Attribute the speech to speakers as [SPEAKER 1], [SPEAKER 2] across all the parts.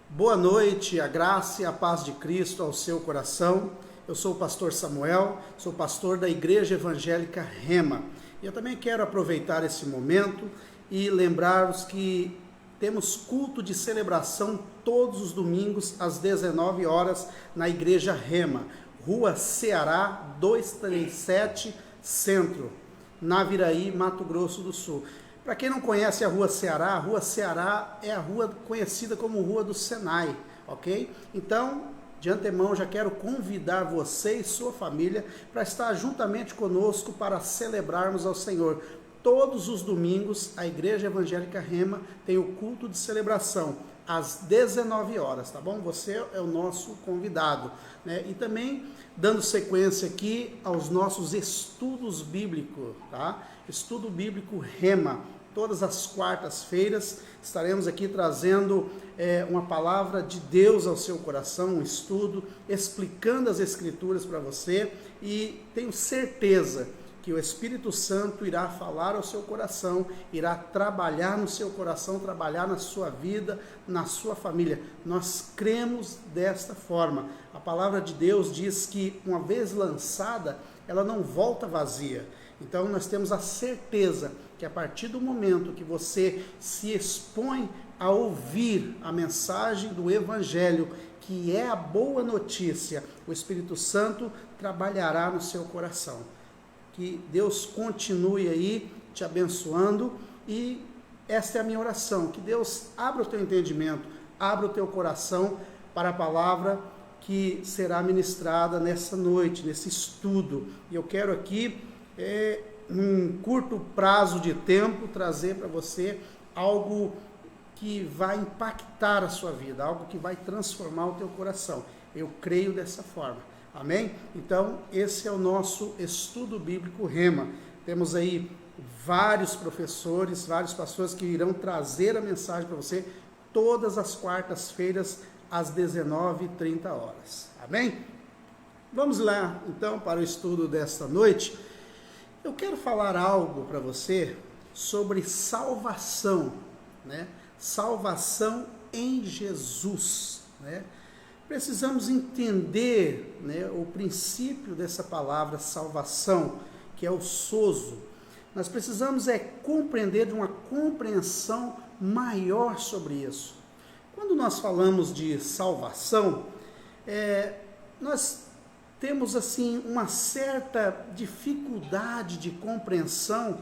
[SPEAKER 1] Boa noite, a graça e a paz de Cristo ao seu coração. Eu sou o pastor Samuel, sou pastor da Igreja Evangélica Rema. E eu também quero aproveitar esse momento e lembrar-vos que temos culto de celebração todos os domingos às 19 horas na Igreja Rema, Rua Ceará 237, Centro, Naviraí, Mato Grosso do Sul. Para quem não conhece a Rua Ceará é a rua conhecida como Rua do Senai, ok? Então, de antemão, já quero convidar você e sua família para estar juntamente conosco para celebrarmos ao Senhor. Todos os domingos, a Igreja Evangélica Rema tem o culto de celebração às 19 horas, tá bom? Você é o nosso convidado, né? E também dando sequência aqui aos nossos estudos bíblicos, tá? Estudo bíblico Rema. Todas as quartas-feiras estaremos aqui trazendo uma palavra de Deus ao seu coração, um estudo, explicando as Escrituras para você, e tenho certeza que o Espírito Santo irá falar ao seu coração, irá trabalhar no seu coração, trabalhar na sua vida, na sua família. Nós cremos desta forma. A palavra de Deus diz que uma vez lançada, ela não volta vazia. Então nós temos a certeza que a partir do momento que você se expõe a ouvir a mensagem do Evangelho, que é a boa notícia, o Espírito Santo trabalhará no seu coração. Que Deus continue aí te abençoando, e esta é a minha oração, que Deus abra o teu entendimento, abra o teu coração para a palavra que será ministrada nessa noite, nesse estudo. E eu quero aqui, num curto prazo de tempo, trazer para você algo que vai impactar a sua vida, algo que vai transformar o teu coração. Eu creio dessa forma. Amém? Então, esse é o nosso estudo bíblico Rema. Temos aí vários professores, vários pastores que irão trazer a mensagem para você todas as quartas-feiras às 19h30. Amém? Vamos lá, então, para o estudo desta noite. Eu quero falar algo para você sobre salvação, né? Salvação em Jesus, né? Precisamos entender, né, o princípio dessa palavra salvação, que é o sozo. Nós precisamos compreender de uma compreensão maior sobre isso. Quando nós falamos de salvação, nós temos assim uma certa dificuldade de compreensão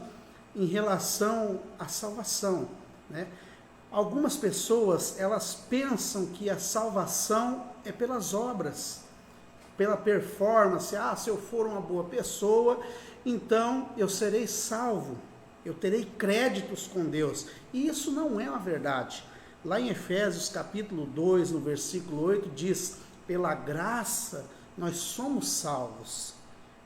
[SPEAKER 1] em relação à salvação, né? Algumas pessoas, elas pensam que a salvação é pelas obras, pela performance. Se eu for uma boa pessoa, então eu serei salvo, eu terei créditos com Deus. E isso não é uma verdade. Lá em Efésios capítulo 2, no versículo 8, diz: pela graça nós somos salvos.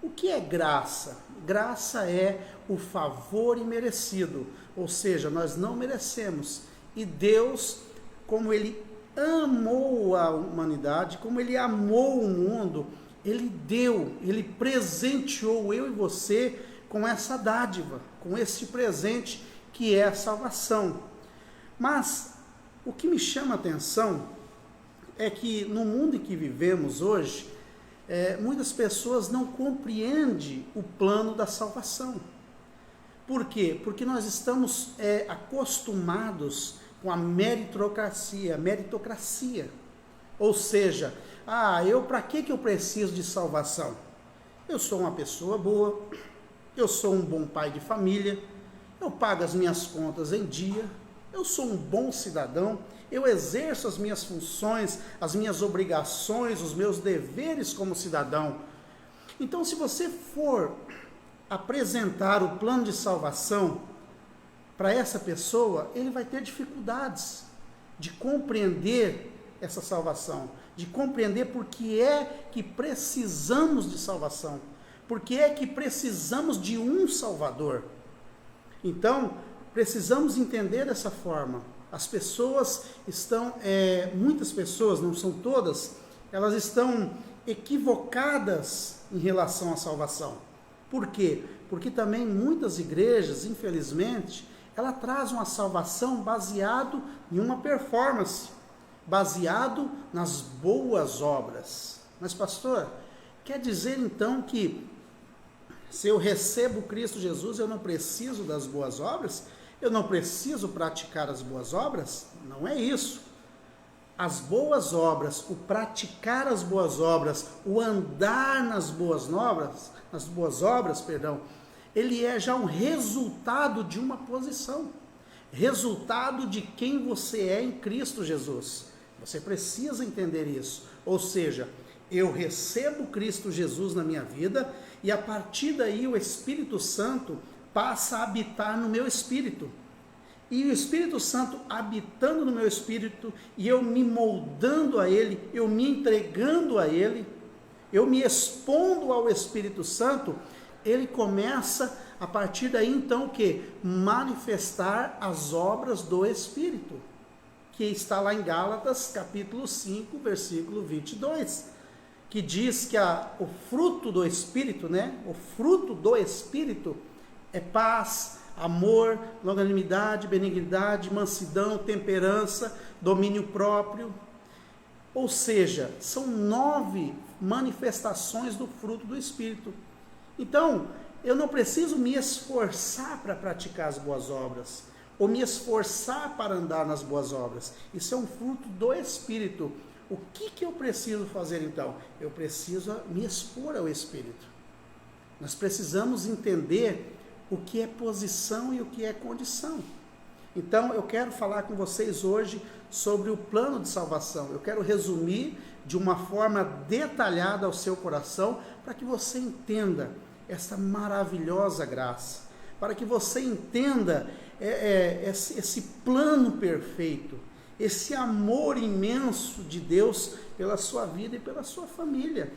[SPEAKER 1] O que é graça? Graça é o favor imerecido, ou seja, nós não merecemos. E Deus, como Ele amou a humanidade, como Ele amou o mundo, Ele deu, Ele presenteou eu e você com essa dádiva, com esse presente que é a salvação. Mas o que me chama a atenção é que no mundo em que vivemos hoje, muitas pessoas não compreendem o plano da salvação. Por quê? Porque nós estamos acostumados com a meritocracia. Ou seja, para que eu preciso de salvação? Eu sou uma pessoa boa, eu sou um bom pai de família, eu pago as minhas contas em dia, eu sou um bom cidadão, eu exerço as minhas funções, as minhas obrigações, os meus deveres como cidadão. Então, se você for apresentar o plano de salvação para essa pessoa, ele vai ter dificuldades de compreender essa salvação, de compreender por que é que precisamos de salvação, por que é que precisamos de um Salvador. Então, precisamos entender dessa forma. As pessoas estão, muitas pessoas, não são todas, elas estão equivocadas em relação à salvação. Por quê? Porque também muitas igrejas, infelizmente, ela traz uma salvação baseado em uma performance, baseado nas boas obras. Mas pastor, quer dizer então que se eu recebo Cristo Jesus, eu não preciso das boas obras? Eu não preciso praticar as boas obras? Não é isso. As boas obras, o praticar as boas obras, o andar nas boas obras, ele é já um resultado de uma posição, resultado de quem você é em Cristo Jesus. Você precisa entender isso. Ou seja, eu recebo Cristo Jesus na minha vida e a partir daí o Espírito Santo passa a habitar no meu espírito. E o Espírito Santo habitando no meu espírito e eu me moldando a Ele, eu me entregando a Ele, eu me expondo ao Espírito Santo, Ele começa a partir daí então o que? Manifestar as obras do Espírito, que está lá em Gálatas capítulo 5, versículo 22, que diz que o fruto do Espírito, o fruto do Espírito é paz, amor, longanimidade, benignidade, mansidão, temperança, domínio próprio. Ou seja, são 9 manifestações do fruto do Espírito. Então, eu não preciso me esforçar para praticar as boas obras, ou me esforçar para andar nas boas obras. Isso é um fruto do Espírito. O que eu preciso fazer então? Eu preciso me expor ao Espírito. Nós precisamos entender o que é posição e o que é condição. Então, eu quero falar com vocês hoje sobre o plano de salvação. Eu quero resumir de uma forma detalhada ao seu coração, para que você entenda essa maravilhosa graça, para que você entenda esse plano perfeito, esse amor imenso de Deus pela sua vida e pela sua família.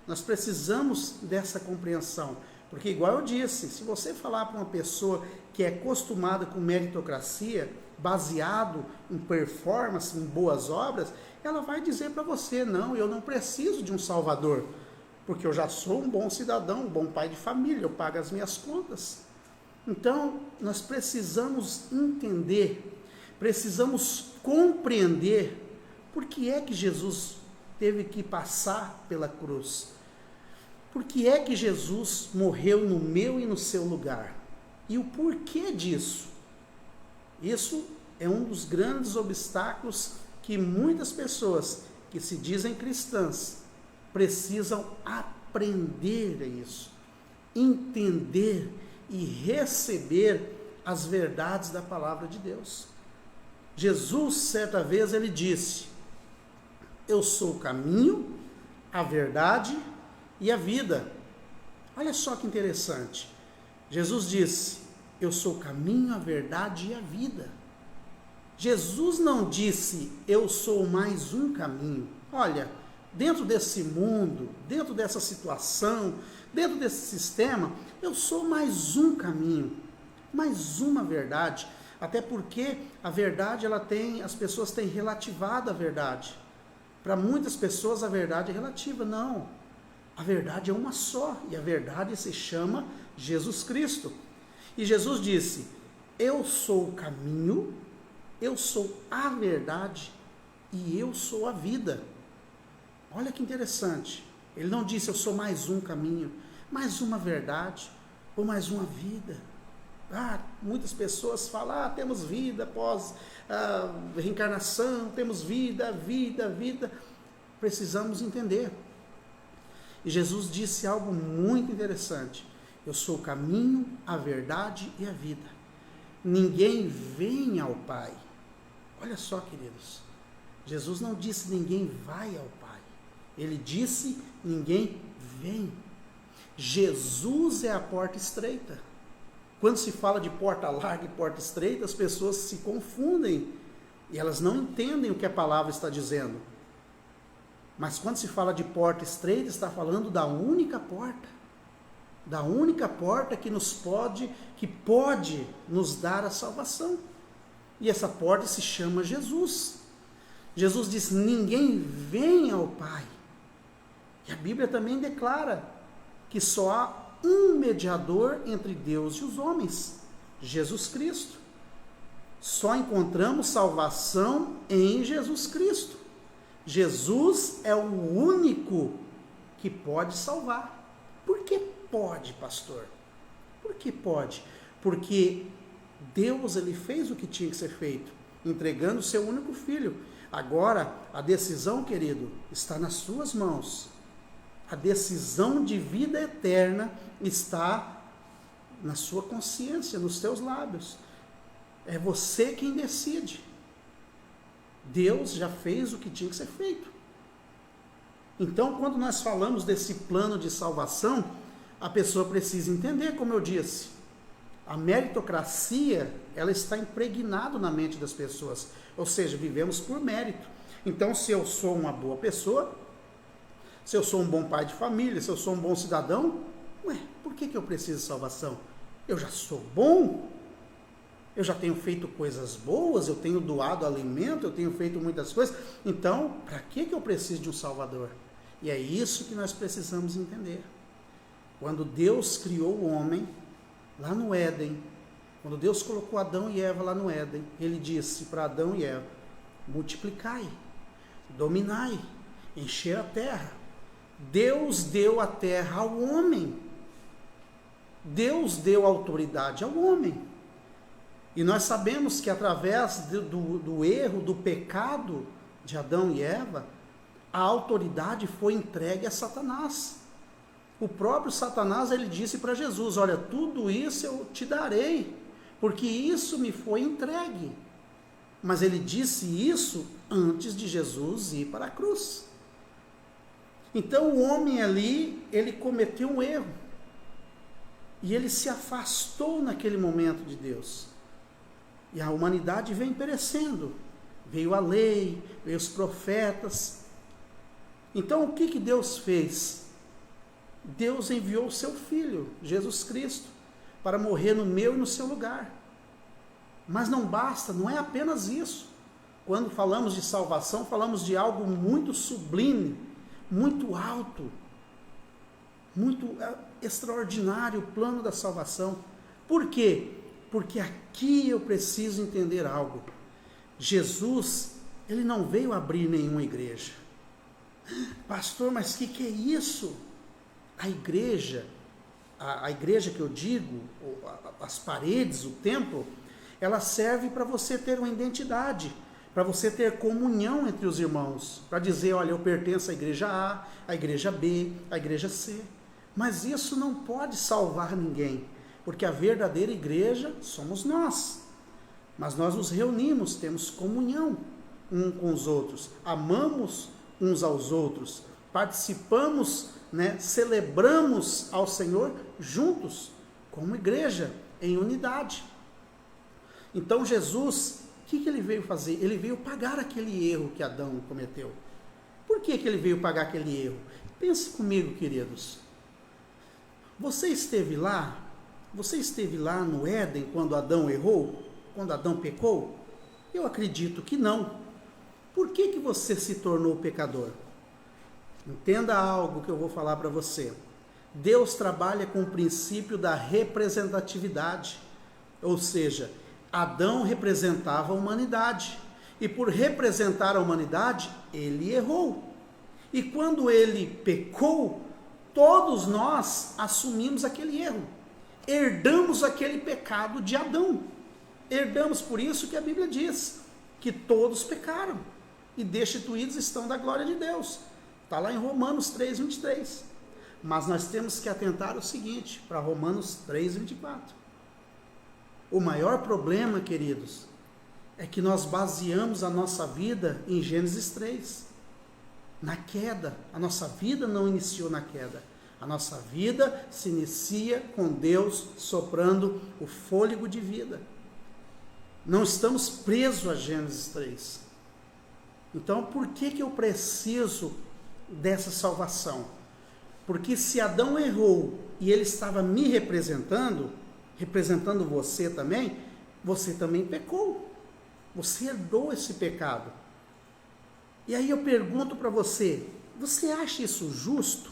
[SPEAKER 1] Nós precisamos dessa compreensão. Porque, igual eu disse, se você falar para uma pessoa que é acostumada com meritocracia, baseado em performance, em boas obras, ela vai dizer para você, não, eu não preciso de um salvador, porque eu já sou um bom cidadão, um bom pai de família, eu pago as minhas contas. Então, nós precisamos entender, precisamos compreender por que é que Jesus teve que passar pela cruz. Por que é que Jesus morreu no meu e no seu lugar? E o porquê disso? Isso é um dos grandes obstáculos que muitas pessoas que se dizem cristãs precisam aprender isso, entender e receber as verdades da palavra de Deus. Jesus, certa vez, ele disse: eu sou o caminho, a verdade e a vida. Olha só que interessante. Jesus disse: eu sou o caminho, a verdade e a vida. Jesus não disse: eu sou mais um caminho. Olha, dentro desse mundo, dentro dessa situação, dentro desse sistema, eu sou mais um caminho, mais uma verdade. Até porque a verdade, as pessoas têm relativado a verdade. Para muitas pessoas a verdade é relativa. Não. A verdade é uma só, e a verdade se chama Jesus Cristo. E Jesus disse: eu sou o caminho, eu sou a verdade e eu sou a vida. Olha que interessante. Ele não disse: eu sou mais um caminho, mais uma verdade ou mais uma vida. Muitas pessoas falam: temos vida após a reencarnação, temos vida. Precisamos entender. E Jesus disse algo muito interessante: eu sou o caminho, a verdade e a vida. Ninguém vem ao Pai. Olha só, queridos, Jesus não disse ninguém vai ao Pai. Ele disse ninguém vem. Jesus é a porta estreita. Quando se fala de porta larga e porta estreita, as pessoas se confundem e elas não entendem o que a palavra está dizendo. Mas quando se fala de porta estreita, está falando da única porta que pode nos dar a salvação. E essa porta se chama Jesus. Jesus diz: ninguém vem ao Pai. E a Bíblia também declara que só há um mediador entre Deus e os homens, Jesus Cristo. Só encontramos salvação em Jesus Cristo. Jesus é o único que pode salvar. Por que pode, pastor? Por que pode? Porque Deus, ele fez o que tinha que ser feito, entregando o seu único filho. Agora, a decisão, querido, está nas suas mãos. A decisão de vida eterna está na sua consciência, nos seus lábios. É você quem decide. Deus já fez o que tinha que ser feito. Então, quando nós falamos desse plano de salvação, a pessoa precisa entender, como eu disse, a meritocracia, ela está impregnada na mente das pessoas. Ou seja, vivemos por mérito. Então, se eu sou uma boa pessoa, se eu sou um bom pai de família, se eu sou um bom cidadão, por que eu preciso de salvação? Eu já sou bom, eu já tenho feito coisas boas, eu tenho doado alimento, eu tenho feito muitas coisas. Então, para que eu preciso de um Salvador? E é isso que nós precisamos entender. Quando Deus criou o homem, lá no Éden, quando Deus colocou Adão e Eva lá no Éden, ele disse para Adão e Eva: multiplicai, dominai, encher a terra. Deus deu a terra ao homem. Deus deu autoridade ao homem. E nós sabemos que através do erro, do pecado de Adão e Eva, a autoridade foi entregue a Satanás. O próprio Satanás, ele disse para Jesus: olha, tudo isso eu te darei, porque isso me foi entregue. Mas ele disse isso antes de Jesus ir para a cruz. Então o homem ali, ele cometeu um erro. E ele se afastou naquele momento de Deus. E a humanidade vem perecendo. Veio a lei, veio os profetas. Então o que Deus fez? Deus enviou o seu Filho, Jesus Cristo, para morrer no meu e no seu lugar. Mas não basta, não é apenas isso. Quando falamos de salvação, falamos de algo muito sublime, muito alto, muito extraordinário, o plano da salvação. Por quê? Porque aqui eu preciso entender algo. Jesus, ele não veio abrir nenhuma igreja. Pastor, mas o que é isso? A igreja que eu digo, as paredes, o templo, ela serve para você ter uma identidade, para você ter comunhão entre os irmãos, para dizer, olha, eu pertenço à igreja A, à igreja B, à igreja C. Mas isso não pode salvar ninguém, porque a verdadeira igreja somos nós. Mas nós nos reunimos, temos comunhão uns com os outros, amamos uns aos outros, participamos, celebramos ao Senhor juntos, como igreja, em unidade. Então Jesus, o que ele veio fazer? Ele veio pagar aquele erro que Adão cometeu. Por que ele veio pagar aquele erro? Pense comigo, queridos. Você esteve lá no Éden quando Adão errou? Quando Adão pecou? Eu acredito que não. Por que você se tornou pecador? Entenda algo que eu vou falar para você. Deus trabalha com o princípio da representatividade. Ou seja, Adão representava a humanidade. E por representar a humanidade, ele errou. E quando ele pecou, todos nós assumimos aquele erro. Herdamos aquele pecado de Adão. Herdamos, por isso que a Bíblia diz que todos pecaram e destituídos estão da glória de Deus. Está lá em Romanos 3:23. Mas nós temos que atentar o seguinte, para Romanos 3:24. O maior problema, queridos, é que nós baseamos a nossa vida em Gênesis 3. Na queda. A nossa vida não iniciou na queda. A nossa vida se inicia com Deus soprando o fôlego de vida. Não estamos presos a Gênesis 3. Então, por que eu preciso dessa salvação? Porque se Adão errou e ele estava me representando você também pecou. Você herdou esse pecado. E aí eu pergunto para você, você acha isso justo?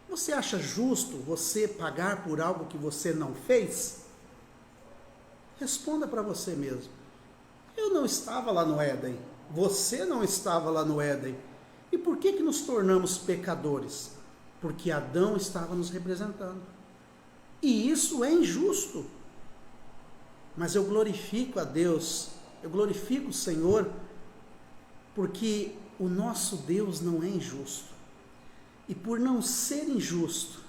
[SPEAKER 1] Você acha justo você pagar por algo que você não fez? Responda para você mesmo. Eu não estava lá no Éden. Você não estava lá no Éden. E por que nos tornamos pecadores? Porque Adão estava nos representando. E isso é injusto. Mas eu glorifico a Deus, eu glorifico o Senhor, porque o nosso Deus não é injusto. E por não ser injusto,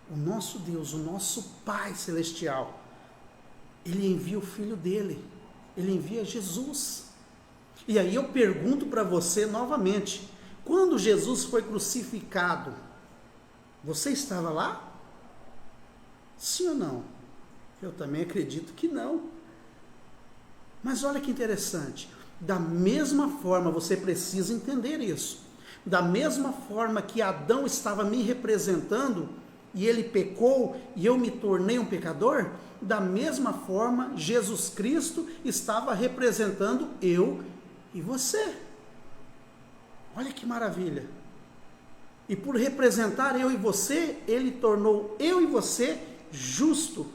[SPEAKER 1] o nosso Deus, o nosso Pai Celestial, Ele envia o Filho dele, Ele envia Jesus. E aí eu pergunto para você novamente, quando Jesus foi crucificado, você estava lá? Sim ou não? Eu também acredito que não. Mas olha que interessante, da mesma forma você precisa entender isso. Da mesma forma que Adão estava me representando e ele pecou e eu me tornei um pecador, da mesma forma Jesus Cristo estava representando eu e você. Olha que maravilha. E por representar eu e você, ele tornou eu e você justo,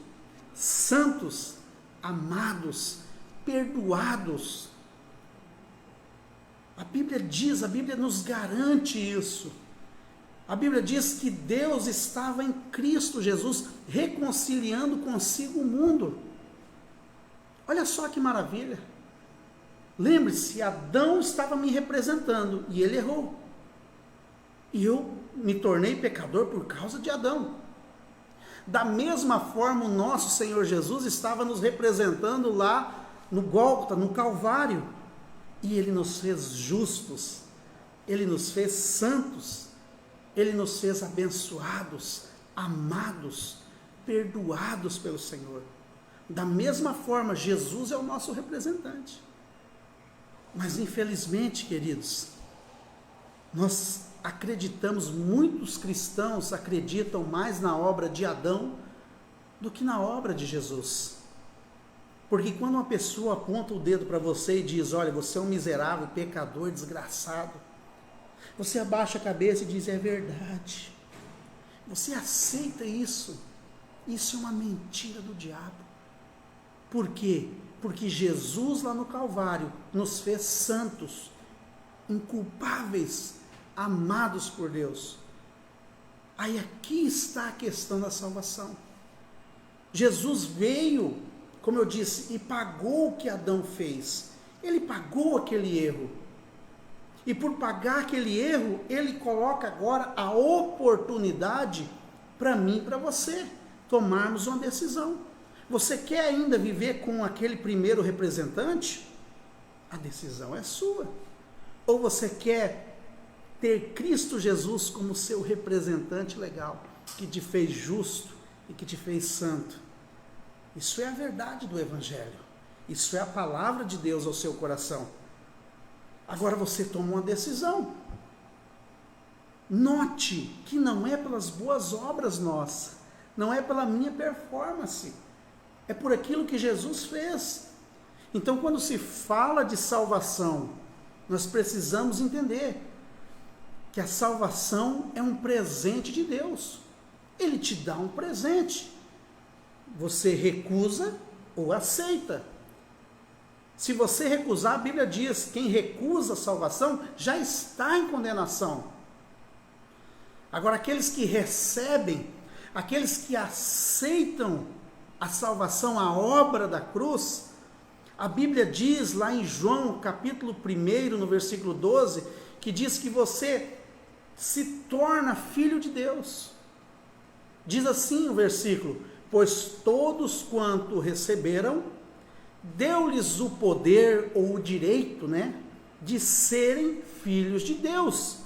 [SPEAKER 1] santos, amados, perdoados. A Bíblia diz, a Bíblia nos garante isso. A Bíblia diz que Deus estava em Cristo Jesus, reconciliando consigo o mundo. Olha só que maravilha. Lembre-se, Adão estava me representando e ele errou. E eu me tornei pecador por causa de Adão. Da mesma forma, o nosso Senhor Jesus estava nos representando lá no Gólgota, no Calvário. E Ele nos fez justos, Ele nos fez santos, Ele nos fez abençoados, amados, perdoados pelo Senhor. Da mesma forma, Jesus é o nosso representante. Mas infelizmente, queridos, nós acreditamos, muitos cristãos acreditam mais na obra de Adão do que na obra de Jesus. Porque quando uma pessoa aponta o dedo para você e diz, olha, você é um miserável, pecador, desgraçado, você abaixa a cabeça e diz, é verdade. Você aceita isso. Isso é uma mentira do diabo. Por quê? Porque Jesus lá no Calvário nos fez santos, inculpáveis, amados por Deus. Aí aqui está a questão da salvação. Jesus veio, como eu disse, e pagou o que Adão fez. Ele pagou aquele erro. E por pagar aquele erro, ele coloca agora a oportunidade para mim e para você tomarmos uma decisão. Você quer ainda viver com aquele primeiro representante? A decisão é sua. Ou você quer ter Cristo Jesus como seu representante legal, que te fez justo e que te fez santo? Isso é a verdade do Evangelho. Isso é a palavra de Deus ao seu coração. Agora você toma uma decisão. Note que não é pelas boas obras nossas, não é pela minha performance, é por aquilo que Jesus fez. Então, quando se fala de salvação, nós precisamos entender que a salvação é um presente de Deus. Ele te dá um presente. Você recusa ou aceita. Se você recusar, a Bíblia diz, quem recusa a salvação já está em condenação. Agora, aqueles que recebem, aqueles que aceitam a salvação, a obra da cruz, a Bíblia diz lá em João, capítulo 1, no versículo 12, que diz que você se torna filho de Deus. Diz assim o versículo, pois todos quanto receberam, deu-lhes o poder ou o direito, de serem filhos de Deus.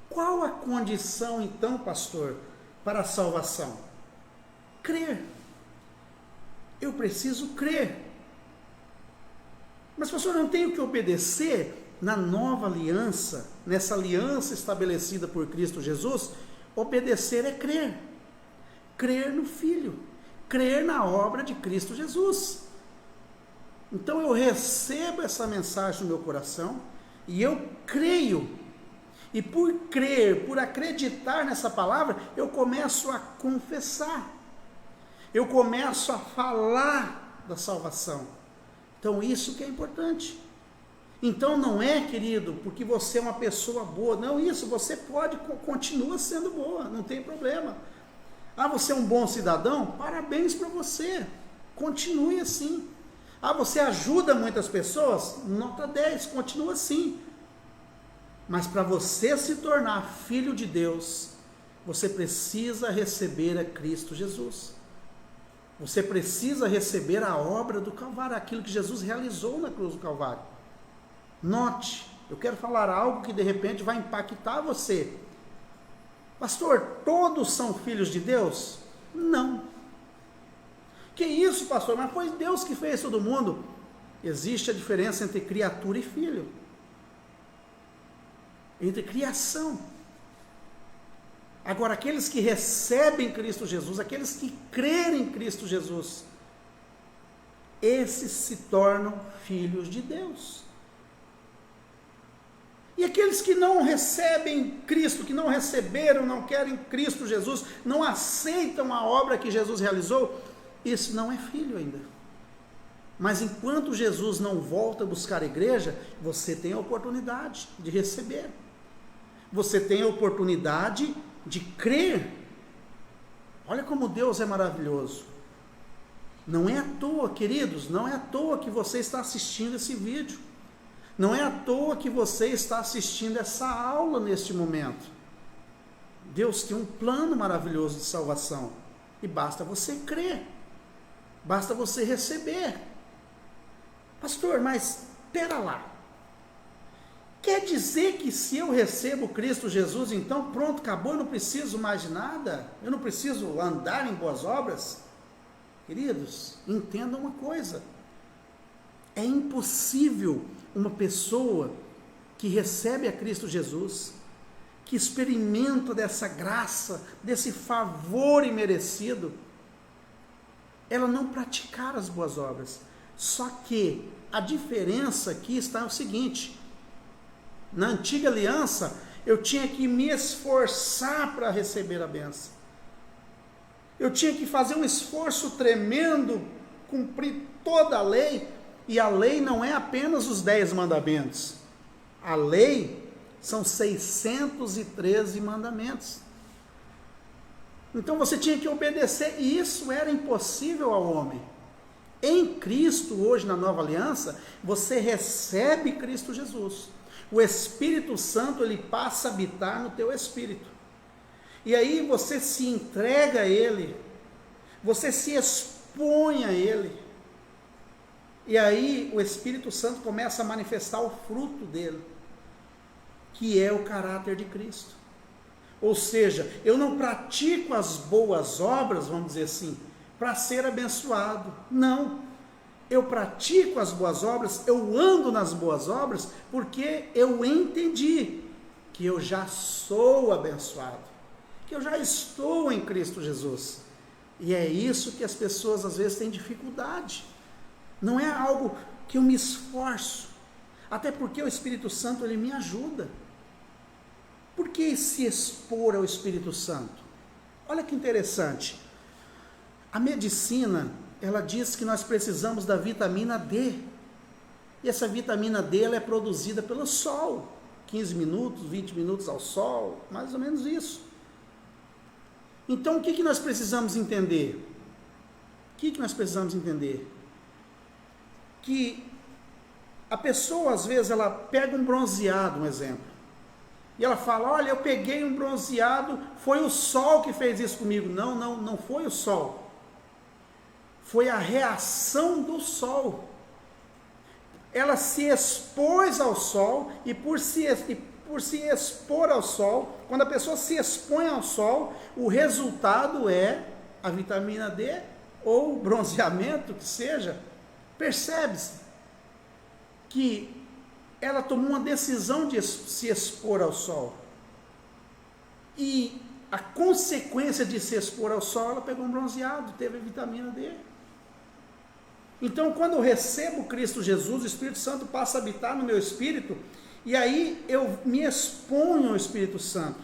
[SPEAKER 1] Qual a condição então, pastor, para a salvação? Crer. Eu preciso crer. Mas, pastor, eu não tenho que obedecer na nova aliança, nessa aliança estabelecida por Cristo Jesus? Obedecer é crer. Crer no Filho. Crer na obra de Cristo Jesus. Então eu recebo essa mensagem no meu coração e eu creio. E por crer, por acreditar nessa palavra, eu começo a confessar. Eu começo a falar da salvação. Então isso que é importante. Então não é, querido, porque você é uma pessoa boa, não, isso, você continua sendo boa, não tem problema. Ah, você é um bom cidadão? Parabéns para você, continue assim. Ah, você ajuda muitas pessoas? Nota 10, continua assim. Mas para você se tornar filho de Deus, você precisa receber a Cristo Jesus. Você precisa receber a obra do Calvário, aquilo que Jesus realizou na cruz do Calvário. Note, eu quero falar algo que de repente vai impactar você. Pastor, todos são filhos de Deus? Não. Que isso, pastor? Mas foi Deus que fez todo mundo. Existe a diferença entre criatura e filho. Entre criação. Agora, aqueles que recebem Cristo Jesus, aqueles que crerem em Cristo Jesus, esses se tornam filhos de Deus. E aqueles que não recebem Cristo, que não receberam, não querem Cristo Jesus, não aceitam a obra que Jesus realizou, isso não é filho ainda. Mas enquanto Jesus não volta a buscar a igreja, você tem a oportunidade de receber. Você tem a oportunidade de crer. Olha como Deus é maravilhoso. Não é à toa, queridos, não é à toa que você está assistindo esse vídeo. Não é à toa que você está assistindo essa aula neste momento. Deus tem um plano maravilhoso de salvação. E basta você crer. Basta você receber. Pastor, mas espera lá. Quer dizer que se eu recebo Cristo Jesus, então pronto, acabou, eu não preciso mais de nada? Eu não preciso andar em boas obras? Queridos, entendam uma coisa. É impossível uma pessoa que recebe a Cristo Jesus, que experimenta dessa graça, desse favor imerecido, ela não praticar as boas obras. Só que a diferença aqui está no seguinte: na antiga aliança, eu tinha que me esforçar para receber a bênção. Eu tinha que fazer um esforço tremendo, cumprir toda a lei, e a lei não é apenas os 10 mandamentos. A lei são 613 mandamentos. Então você tinha que obedecer, e isso era impossível ao homem. Em Cristo, hoje na nova aliança, você recebe Cristo Jesus. O Espírito Santo, ele passa a habitar no teu espírito. E aí você se entrega a Ele, você se expõe a Ele. E aí o Espírito Santo começa a manifestar o fruto dele, que é o caráter de Cristo. Ou seja, eu não pratico as boas obras, vamos dizer assim, para ser abençoado. Não. Eu pratico as boas obras, eu ando nas boas obras, porque eu entendi que eu já sou abençoado, que eu já estou em Cristo Jesus. E é isso que as pessoas às vezes têm dificuldade. Não é algo que eu me esforço, até porque o Espírito Santo, ele me ajuda. Por que se expor ao Espírito Santo? Olha que interessante. A medicina, ela diz que nós precisamos da vitamina D. E essa vitamina D, ela é produzida pelo sol. 15 minutos, 20 minutos ao sol, mais ou menos isso. Então, o que nós precisamos entender? O que nós precisamos entender? Que a pessoa, às vezes, ela pega um bronzeado, um exemplo, e ela fala: olha, eu peguei um bronzeado, foi o sol que fez isso comigo. Não foi o sol. Foi a reação do sol. Ela se expôs ao sol, e por se expor ao sol, quando a pessoa se expõe ao sol, o resultado é a vitamina D, ou bronzeamento, que seja. Percebe-se que ela tomou uma decisão de se expor ao sol. E a consequência de se expor ao sol, ela pegou um bronzeado, teve a vitamina D. Então, quando eu recebo Cristo Jesus, o Espírito Santo passa a habitar no meu espírito, e aí eu me exponho ao Espírito Santo.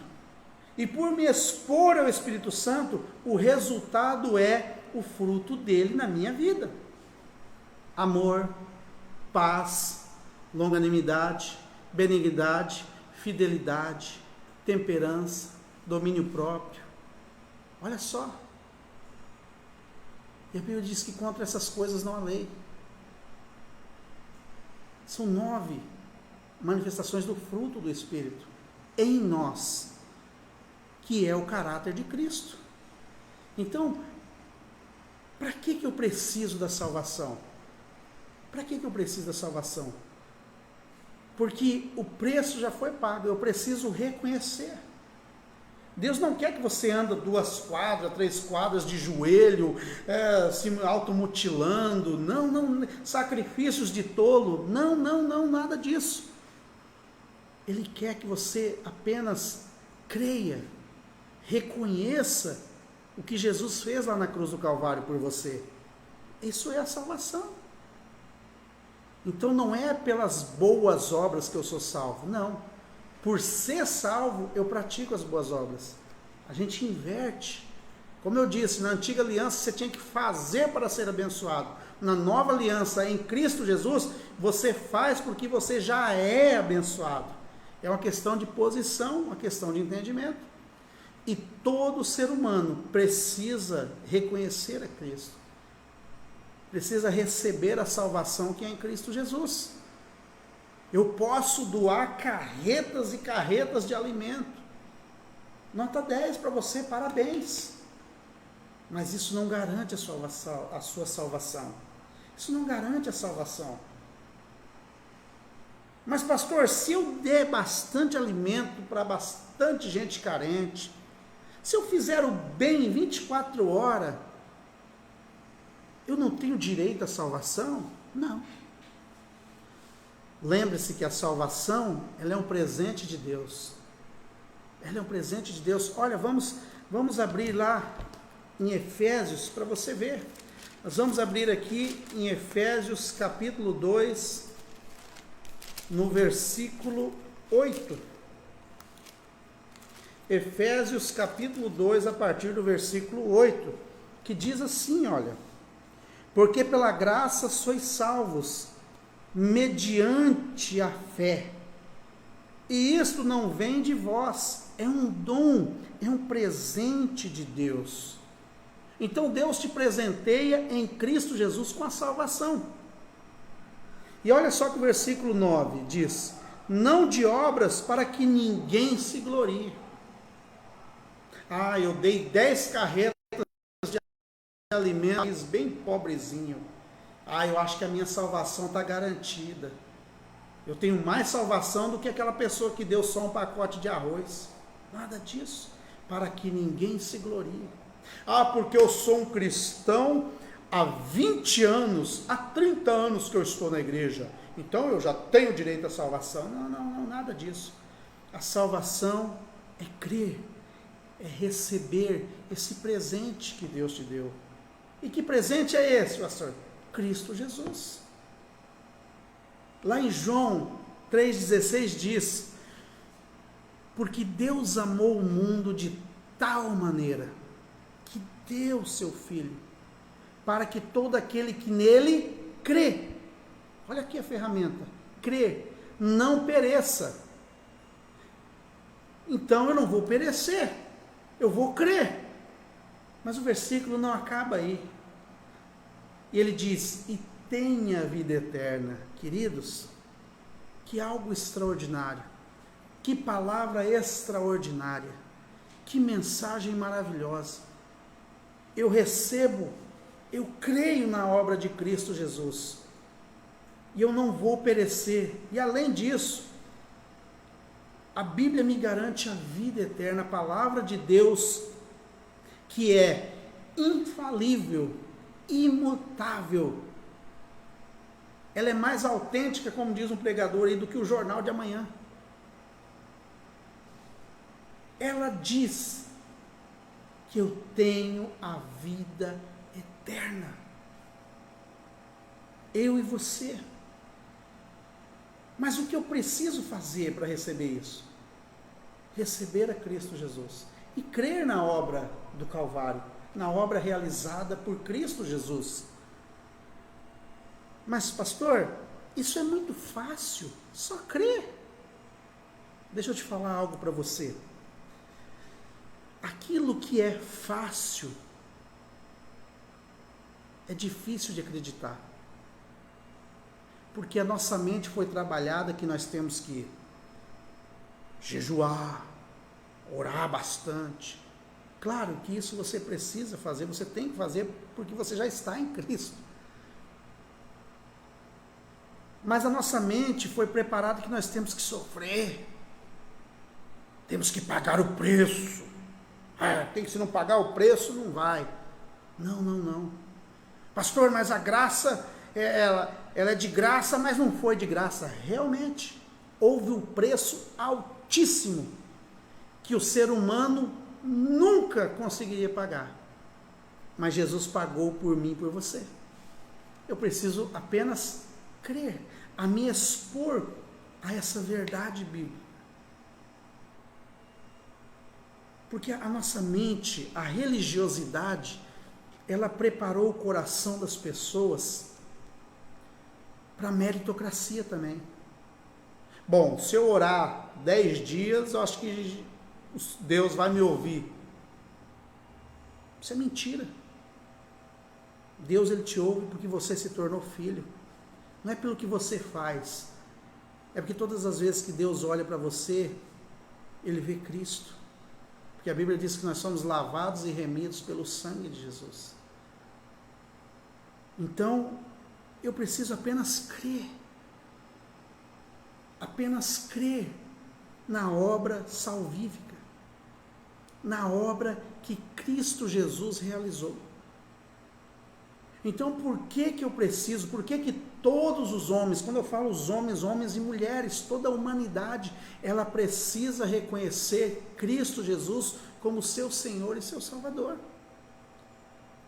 [SPEAKER 1] E por me expor ao Espírito Santo, o resultado é o fruto dele na minha vida. amor, paz, longanimidade, benignidade, fidelidade, temperança, domínio próprio. Olha só. E a Bíblia diz que contra essas coisas não há lei. São 9 manifestações do fruto do Espírito em nós, que é o caráter de Cristo. Então, para que eu preciso da salvação? Para que eu preciso da salvação? Porque o preço já foi pago, eu preciso reconhecer. Deus não quer que você ande 2 quadras, 3 quadras de joelho, se automutilando, não, sacrifícios de tolo, não, nada disso. Ele quer que você apenas creia, reconheça o que Jesus fez lá na cruz do Calvário por você. Isso é a salvação. Então não é pelas boas obras que eu sou salvo, não. Por ser salvo, eu pratico as boas obras. A gente inverte. Como eu disse, na antiga aliança você tinha que fazer para ser abençoado. Na nova aliança, em Cristo Jesus, você faz porque você já é abençoado. É uma questão de posição, uma questão de entendimento. E todo ser humano precisa reconhecer a Cristo. Precisa receber a salvação que é em Cristo Jesus. Eu posso doar carretas e carretas de alimento. Nota 10 para você, parabéns. Mas isso não garante a sua salvação. Isso não garante a salvação. Mas pastor, se eu der bastante alimento para bastante gente carente, se eu fizer o bem 24 horas, eu não tenho direito à salvação? Não. Lembre-se que a salvação, ela é um presente de Deus. Ela é um presente de Deus. Olha, vamos abrir lá em Efésios para você ver. Nós vamos abrir aqui em Efésios capítulo 2, no versículo 8. Efésios capítulo 2, a partir do versículo 8, que diz assim, olha: porque pela graça sois salvos, mediante a fé. E isto não vem de vós, é um dom, é um presente de Deus. Então Deus te presenteia em Cristo Jesus com a salvação. E olha só que o versículo 9 diz: não de obras para que ninguém se glorie. Eu dei 10 carretas de alimentos bem pobrezinho. Eu acho que a minha salvação está garantida. Eu tenho mais salvação do que aquela pessoa que deu só um pacote de arroz. Nada disso. Para que ninguém se glorie. Porque eu sou um cristão há 20 anos, há 30 anos que eu estou na igreja. Então eu já tenho direito à salvação. Não, nada disso. A salvação é crer, é receber esse presente que Deus te deu. E que presente é esse, pastor? Cristo Jesus. Lá em João 3,16 diz: porque Deus amou o mundo de tal maneira que deu seu Filho, para que todo aquele que nele crê, olha aqui a ferramenta, crê, não pereça. Então eu não vou perecer, eu vou crer. Mas o versículo não acaba aí. E ele diz: e tenha vida eterna. Queridos, que algo extraordinário, que palavra extraordinária, que mensagem maravilhosa. Eu recebo, eu creio na obra de Cristo Jesus, e eu não vou perecer. E além disso, a Bíblia me garante a vida eterna, a palavra de Deus, que é infalível, imutável. Ela é mais autêntica, como diz um pregador aí, do que o jornal de amanhã. Ela diz que eu tenho a vida eterna. Eu e você. Mas o que eu preciso fazer para receber isso? Receber a Cristo Jesus e crer na obra do Calvário, na obra realizada por Cristo Jesus. Mas pastor, isso é muito fácil, só crer. Deixa eu te falar algo para você. Aquilo que é fácil é difícil de acreditar. Porque a nossa mente foi trabalhada que nós temos que jejuar, orar bastante. Claro que isso você precisa fazer, você tem que fazer porque você já está em Cristo. Mas a nossa mente foi preparada que nós temos que sofrer, temos que pagar o preço. Se não pagar o preço, não vai. Não. Pastor, mas a graça, ela é de graça, mas não foi de graça. Realmente, houve um preço altíssimo que o ser humano nunca conseguiria pagar. Mas Jesus pagou por mim e por você. Eu preciso apenas crer, a me expor a essa verdade bíblica. Porque a nossa mente, a religiosidade, ela preparou o coração das pessoas para a meritocracia também. Bom, se eu orar 10 dias, eu acho que Deus vai me ouvir. Isso é mentira. Deus, ele te ouve porque você se tornou filho. Não é pelo que você faz. É porque todas as vezes que Deus olha para você, ele vê Cristo. Porque a Bíblia diz que nós somos lavados e remidos pelo sangue de Jesus. Então, eu preciso apenas crer. Apenas crer na obra salvífica. Na obra que Cristo Jesus realizou. Então, por que eu preciso? Por que todos os homens, quando eu falo os homens, homens e mulheres, toda a humanidade, ela precisa reconhecer Cristo Jesus como seu Senhor e seu Salvador.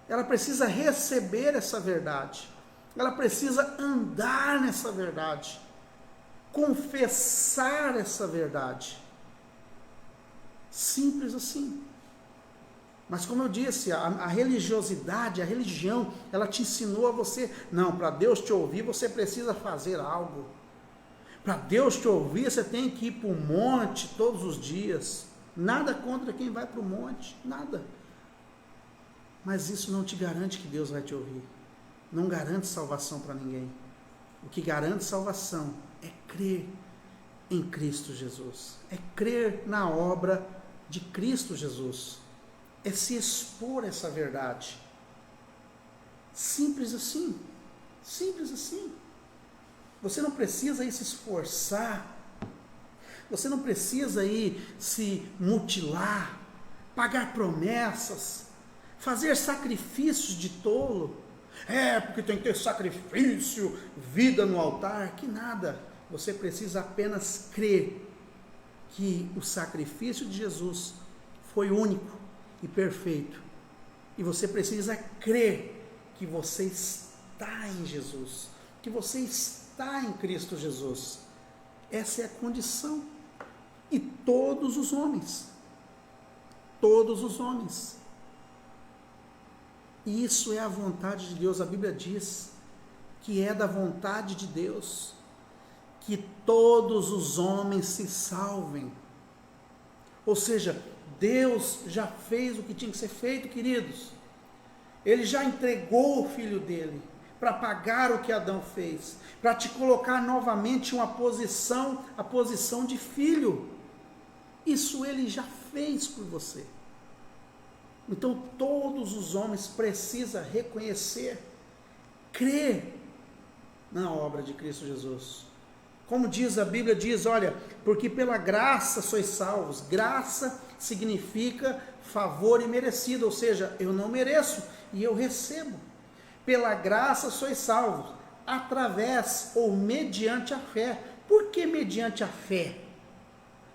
[SPEAKER 1] Ela precisa receber essa verdade. Ela precisa andar nessa verdade. Confessar essa verdade. Simples assim. Mas como eu disse, a religiosidade, a religião, ela te ensinou a você, não, para Deus te ouvir, você precisa fazer algo. Para Deus te ouvir, você tem que ir para o monte todos os dias. Nada contra quem vai para o monte, nada. Mas isso não te garante que Deus vai te ouvir. Não garante salvação para ninguém. O que garante salvação é crer em Cristo Jesus. É crer na obra de Cristo Jesus. É se expor a essa verdade. Simples assim. Simples assim. Você não precisa ir se esforçar. Você não precisa ir se mutilar, pagar promessas, fazer sacrifícios de tolo. Porque tem que ter sacrifício, vida no altar, que nada. Você precisa apenas crer que o sacrifício de Jesus foi único e perfeito. E você precisa crer que você está em Jesus, que você está em Cristo Jesus. Essa é a condição. E todos os homens, e isso é a vontade de Deus. A Bíblia diz que é da vontade de Deus que todos os homens se salvem. Ou seja, Deus já fez o que tinha que ser feito, queridos. Ele já entregou o Filho dele para pagar o que Adão fez, para te colocar novamente em uma posição, a posição de filho. Isso ele já fez por você. Então todos os homens precisam reconhecer, crer na obra de Cristo Jesus. Como diz a Bíblia, diz, olha, porque pela graça sois salvos. Graça significa favor imerecido, ou seja, eu não mereço e eu recebo. Pela graça sois salvos, através ou mediante a fé. Por que mediante a fé?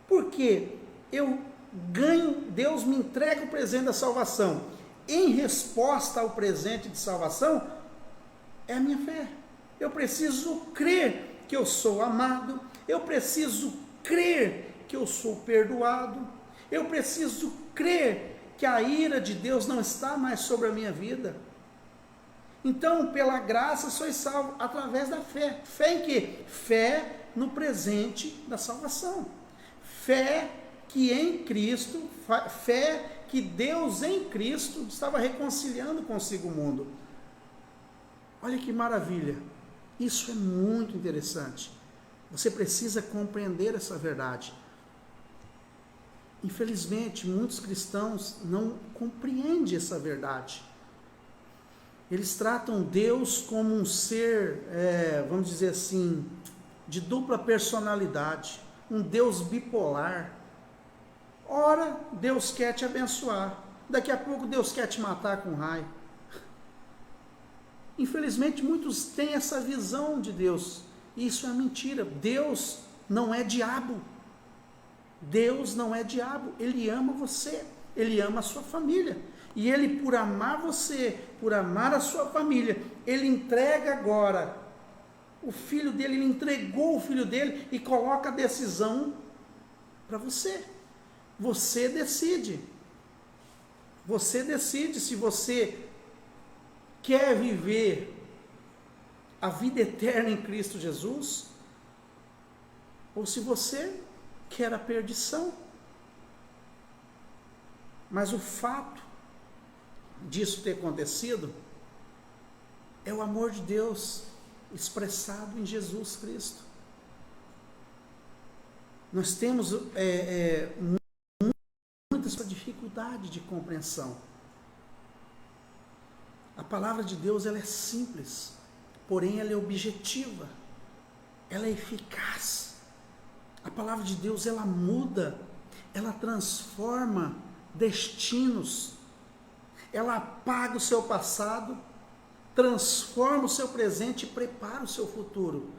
[SPEAKER 1] Porque eu ganho, Deus me entrega o presente da salvação. Em resposta ao presente de salvação, é a minha fé. Eu preciso crer que eu sou amado, eu preciso crer que eu sou perdoado, eu preciso crer que a ira de Deus não está mais sobre a minha vida. Então, pela graça sois salvos através da fé. Fé em quê? Fé no presente da salvação. Fé que em Cristo, fé que Deus em Cristo estava reconciliando consigo o mundo. Olha que maravilha. Isso é muito interessante. Você precisa compreender essa verdade. Infelizmente, muitos cristãos não compreendem essa verdade. Eles tratam Deus como um ser, vamos dizer assim, de dupla personalidade, um Deus bipolar. Ora, Deus quer te abençoar, daqui a pouco Deus quer te matar com raio. Infelizmente, muitos têm essa visão de Deus. Isso é mentira. Deus não é diabo. Deus não é diabo. Ele ama você. Ele ama a sua família. E Ele, por amar você, por amar a sua família, Ele entrega agora o Filho dele. Ele entregou o Filho dele e coloca a decisão para você. Você decide. Você decide se você quer viver a vida eterna em Cristo Jesus, ou se você quer a perdição. Mas o fato disso ter acontecido é o amor de Deus expressado em Jesus Cristo. Nós temos muita dificuldade de compreensão. A palavra de Deus, ela é simples, porém ela é objetiva, ela é eficaz. A palavra de Deus, ela muda, ela transforma destinos, ela apaga o seu passado, transforma o seu presente e prepara o seu futuro.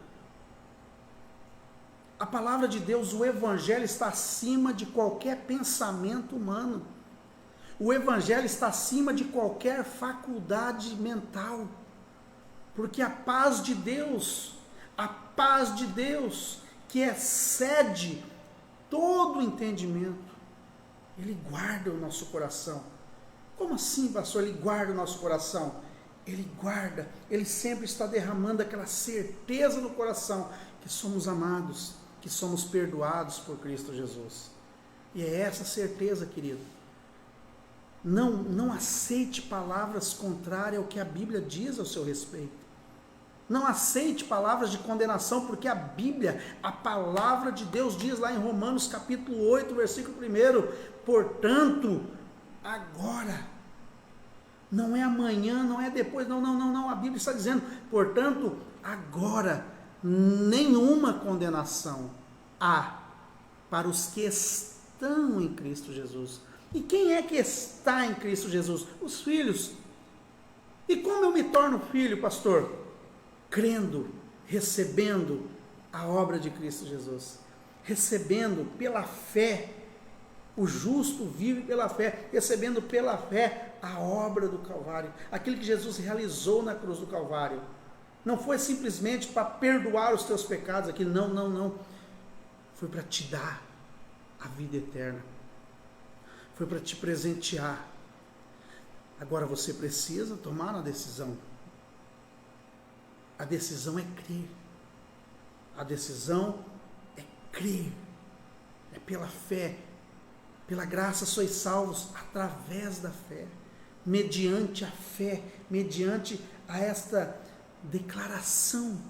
[SPEAKER 1] A palavra de Deus, o Evangelho, está acima de qualquer pensamento humano. O Evangelho está acima de qualquer faculdade mental, porque a paz de Deus, que excede todo o entendimento, Ele guarda o nosso coração. Como assim, pastor? Ele guarda o nosso coração? Ele guarda, Ele sempre está derramando aquela certeza no coração, que somos amados, que somos perdoados por Cristo Jesus. E é essa certeza, querido. Não aceite palavras contrárias ao que a Bíblia diz ao seu respeito. Não aceite palavras de condenação, porque a Bíblia, a palavra de Deus diz lá em Romanos capítulo 8, versículo 1, portanto, agora, não é amanhã, não é depois, não, a Bíblia está dizendo, portanto, agora, nenhuma condenação há para os que estão em Cristo Jesus. E quem é que está em Cristo Jesus? Os filhos. E como eu me torno filho, pastor? Crendo, recebendo a obra de Cristo Jesus. Recebendo pela fé. O justo vive pela fé. Recebendo pela fé a obra do Calvário. Aquilo que Jesus realizou na cruz do Calvário. Não foi simplesmente para perdoar os teus pecados. Aquilo, não. Foi para te dar a vida eterna. Foi para te presentear. Agora você precisa tomar uma decisão. A decisão é crer. A decisão é crer. É pela fé. Pela graça sois salvos através da fé. Mediante a fé. Mediante a esta declaração.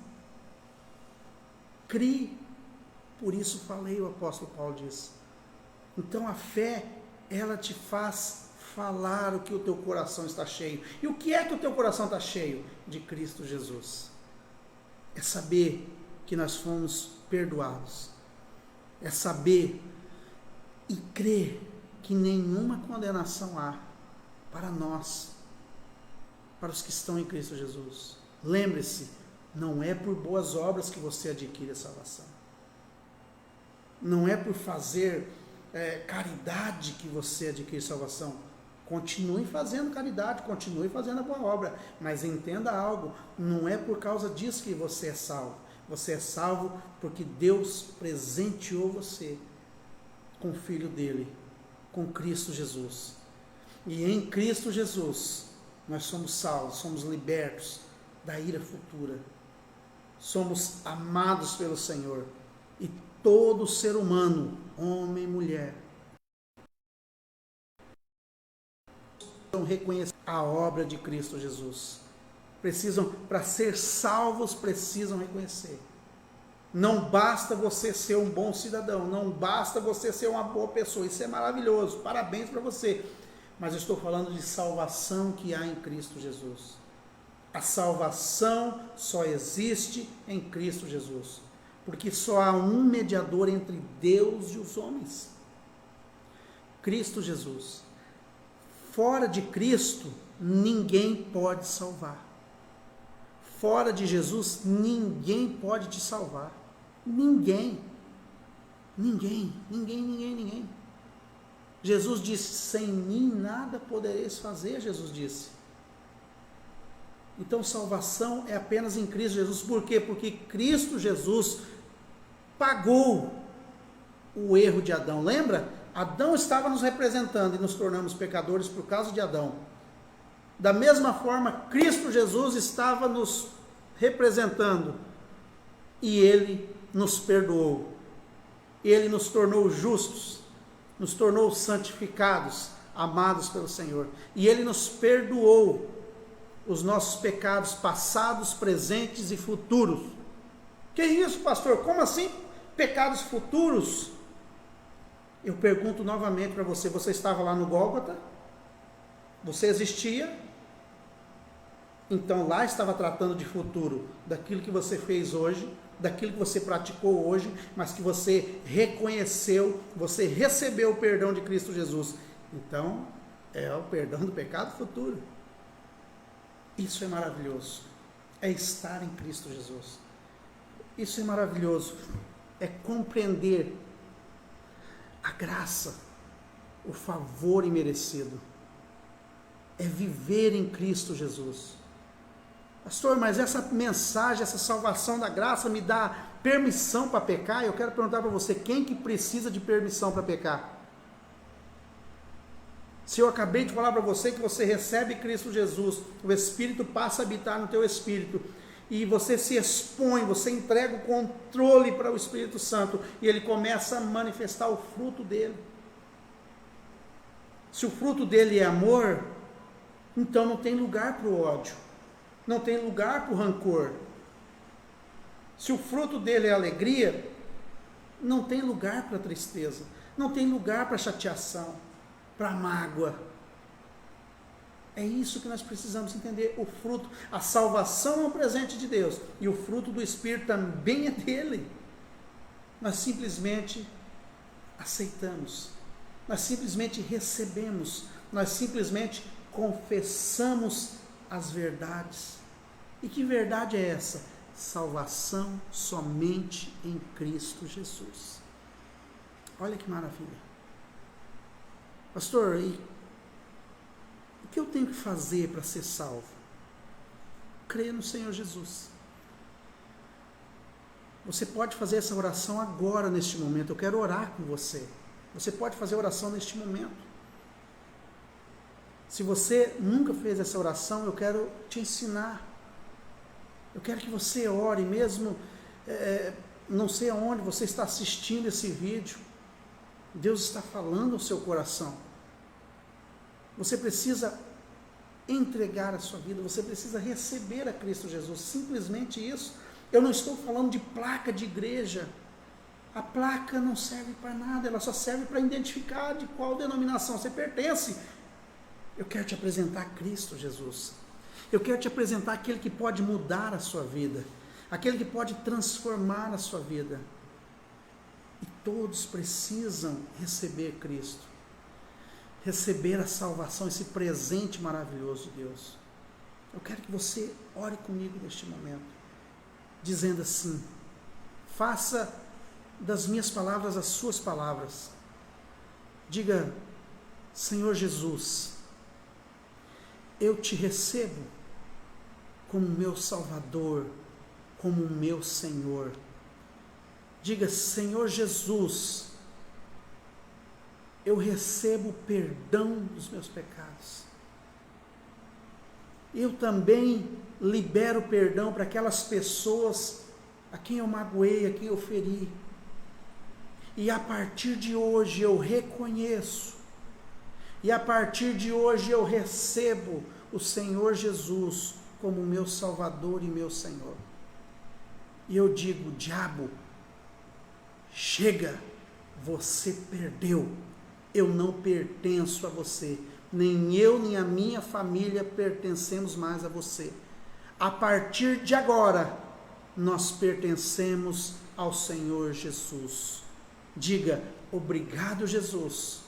[SPEAKER 1] Crie. Por isso falei, o apóstolo Paulo diz. Então a fé, ela te faz falar o que o teu coração está cheio. E o que é que o teu coração está cheio? De Cristo Jesus. É saber que nós fomos perdoados. É saber e crer que nenhuma condenação há para nós, para os que estão em Cristo Jesus. Lembre-se, não é por boas obras que você adquire a salvação. Não é por fazer caridade que você adquire salvação. Continue fazendo caridade, continue fazendo a boa obra, mas entenda algo, não é por causa disso que você é salvo. Você é salvo porque Deus presenteou você com o Filho dele, com Cristo Jesus. E em Cristo Jesus, nós somos salvos, somos libertos da ira futura. Somos amados pelo Senhor. E todo ser humano, homem e mulher, precisam reconhecer a obra de Cristo Jesus. Precisam, para ser salvos, precisam reconhecer. Não basta você ser um bom cidadão, não basta você ser uma boa pessoa, isso é maravilhoso, parabéns para você. Mas eu estou falando de salvação que há em Cristo Jesus. A salvação só existe em Cristo Jesus, porque só há um mediador entre Deus e os homens, Cristo Jesus. Fora de Cristo, ninguém pode salvar. Fora de Jesus, ninguém pode te salvar. Ninguém. Jesus disse, sem mim nada podereis fazer, Jesus disse. Então salvação é apenas em Cristo Jesus. Por quê? Porque Cristo Jesus pagou o erro de Adão. Lembra? Adão estava nos representando e nos tornamos pecadores por causa de Adão. Da mesma forma, Cristo Jesus estava nos representando e Ele nos perdoou. Ele nos tornou justos, nos tornou santificados, amados pelo Senhor. E Ele nos perdoou os nossos pecados passados, presentes e futuros. Que isso, pastor? Como assim pecados futuros? Eu pergunto novamente para você, você estava lá no Gólgota? Você existia? Então lá estava tratando de futuro, daquilo que você fez hoje, daquilo que você praticou hoje, mas que você reconheceu, você recebeu o perdão de Cristo Jesus. Então, é o perdão do pecado futuro. Isso é maravilhoso. É estar em Cristo Jesus. Isso é maravilhoso. É compreender a graça, o favor imerecido. É viver em Cristo Jesus. Pastor, mas essa mensagem, essa salvação da graça me dá permissão para pecar? Eu quero perguntar para você, quem que precisa de permissão para pecar? Se eu acabei de falar para você que você recebe Cristo Jesus, o Espírito passa a habitar no teu espírito, e você se expõe, você entrega o controle para o Espírito Santo, e ele começa a manifestar o fruto dele. Se o fruto dele é amor, então não tem lugar para o ódio, não tem lugar para o rancor. Se o fruto dele é alegria, não tem lugar para a tristeza, não tem lugar para a chateação, para a mágoa. É isso que nós precisamos entender. O fruto, a salvação é um presente de Deus, e o fruto do Espírito também é dele. Nós simplesmente aceitamos, nós simplesmente recebemos, nós simplesmente confessamos as verdades. E que verdade é essa? Salvação somente em Cristo Jesus. Olha que maravilha. Pastor, e o que eu tenho que fazer para ser salvo? Crer no Senhor Jesus. Você pode fazer essa oração agora, neste momento. Eu quero orar com você. Você pode fazer a oração neste momento. Se você nunca fez essa oração, eu quero te ensinar. Eu quero que você ore, mesmo não sei aonde você está assistindo esse vídeo. Deus está falando ao seu coração. Você precisa entregar a sua vida, você precisa receber a Cristo Jesus, simplesmente isso. Eu não estou falando de placa de igreja. A placa não serve para nada, ela só serve para identificar de qual denominação você pertence. Eu quero te apresentar Cristo Jesus. Eu quero te apresentar aquele que pode mudar a sua vida, aquele que pode transformar a sua vida. E todos precisam receber Cristo, receber a salvação, esse presente maravilhoso de Deus. Eu quero que você ore comigo neste momento, dizendo assim: faça das minhas palavras as suas palavras. Diga: Senhor Jesus, eu te recebo como meu Salvador, como meu Senhor. Diga: Senhor Jesus, eu recebo o perdão dos meus pecados. eu também libero perdão para aquelas pessoas a quem eu magoei, a quem eu feri. E a partir de hoje eu reconheço, e a partir de hoje eu recebo o Senhor Jesus como meu Salvador e meu Senhor. E eu digo: diabo, chega, você perdeu, eu não pertenço a você, nem eu nem a minha família pertencemos mais a você. A partir de agora, nós pertencemos ao Senhor Jesus. Diga: obrigado, Jesus,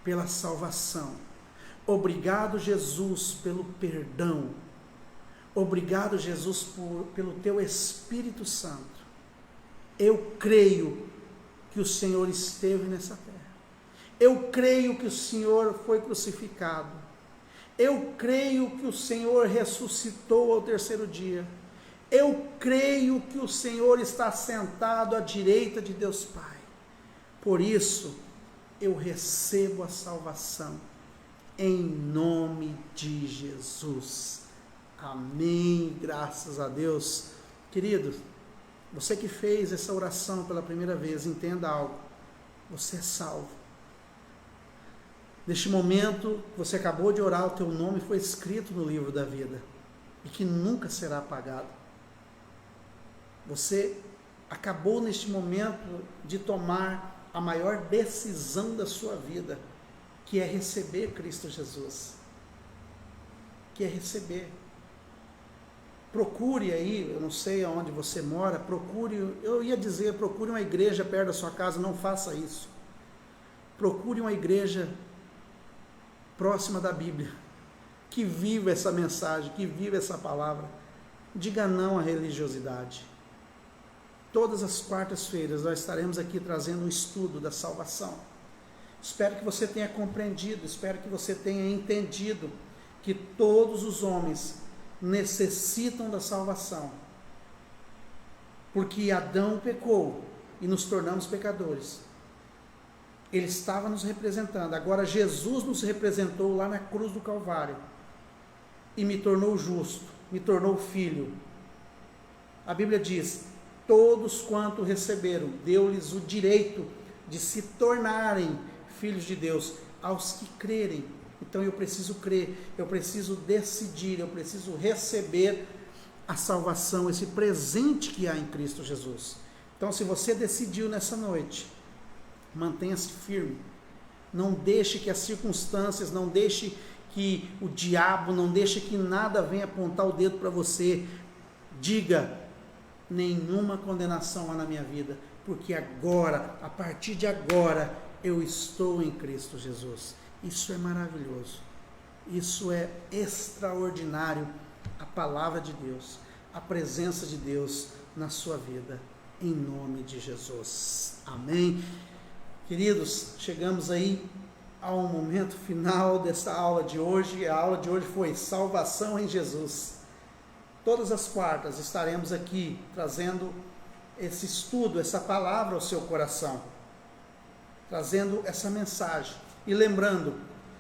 [SPEAKER 1] pela salvação. Obrigado, Jesus, pelo perdão. Obrigado, Jesus, pelo teu Espírito Santo. Eu creio que o Senhor esteve nessa terra. Eu creio que o Senhor foi crucificado. Eu creio que o Senhor ressuscitou ao terceiro dia. Eu creio que o Senhor está sentado à direita de Deus Pai. Por isso, eu recebo a salvação em nome de Jesus. Amém, graças a Deus. Queridos, você que fez essa oração pela primeira vez, entenda algo: você é salvo. Neste momento, você acabou de orar, o teu nome foi escrito no livro da vida, e que nunca será apagado. Você acabou neste momento de tomar a maior decisão da sua vida, que é receber Cristo Jesus. Que é receber. Procure aí, eu não sei aonde você mora, procure uma igreja perto da sua casa. Não faça isso. Procure uma igreja próxima da Bíblia, que viva essa mensagem, que viva essa palavra. Diga não à religiosidade. Todas as quartas-feiras nós estaremos aqui trazendo um estudo da salvação. Espero que você tenha compreendido, espero que você tenha entendido que todos os homens necessitam da salvação, porque Adão pecou e nos tornamos pecadores. Ele estava nos representando, agora Jesus nos representou lá na cruz do Calvário e me tornou justo, me tornou filho. A Bíblia diz: todos quanto receberam, deu-lhes o direito de se tornarem filhos de Deus, aos que crerem. Então eu preciso crer, eu preciso decidir, eu preciso receber a salvação, esse presente que há em Cristo Jesus. Então, se você decidiu nessa noite, mantenha-se firme. Não deixe que as circunstâncias, não deixe que o diabo, não deixe que nada venha apontar o dedo para você. Diga: nenhuma condenação há na minha vida, porque agora, a partir de agora, eu estou em Cristo Jesus. Isso é maravilhoso, isso é extraordinário, a palavra de Deus, a presença de Deus na sua vida, em nome de Jesus. Amém? Queridos, chegamos aí ao momento final dessa aula de hoje. A aula de hoje foi salvação em Jesus. Todas as quartas estaremos aqui trazendo esse estudo, essa palavra ao seu coração, trazendo essa mensagem. E lembrando,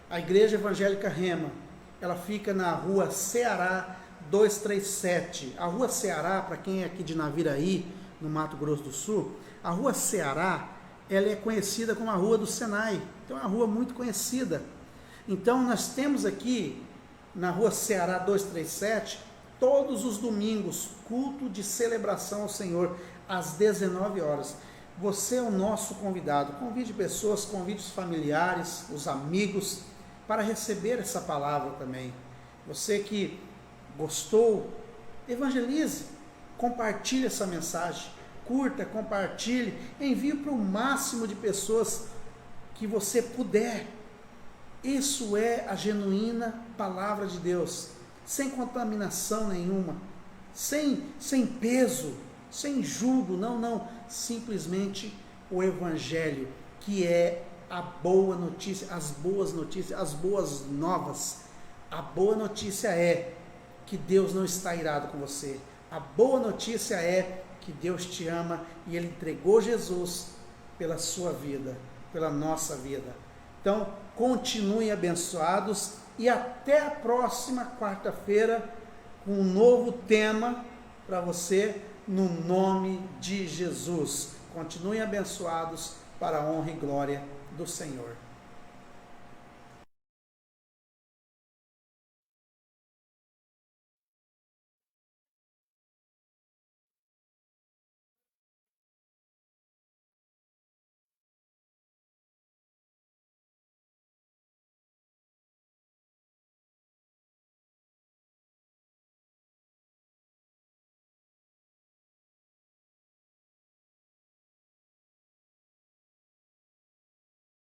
[SPEAKER 1] a Igreja Evangélica Rema, ela fica na rua Ceará 237. A rua Ceará, para quem é aqui de Naviraí, no Mato Grosso do Sul, a rua Ceará, ela é conhecida como a Rua do Senai. Então é uma rua muito conhecida. Então nós temos aqui, na rua Ceará 237, todos os domingos, culto de celebração ao Senhor, às 19 horas. Você é o nosso convidado. Convide pessoas, convide os familiares, os amigos, para receber essa palavra também. Você que gostou, evangelize, compartilhe essa mensagem, curta, compartilhe, envie para o máximo de pessoas que você puder. Isso é a genuína palavra de Deus, sem contaminação nenhuma, sem peso, sem julgo, não, simplesmente o Evangelho, que é a boa notícia, as boas notícias, as boas novas. A boa notícia é que Deus não está irado com você. A boa notícia é que Deus te ama e Ele entregou Jesus pela sua vida, pela nossa vida. Então, continuem abençoados e até a próxima quarta-feira com um novo tema para você, no nome de Jesus. Continuem abençoados para a honra e glória do Senhor.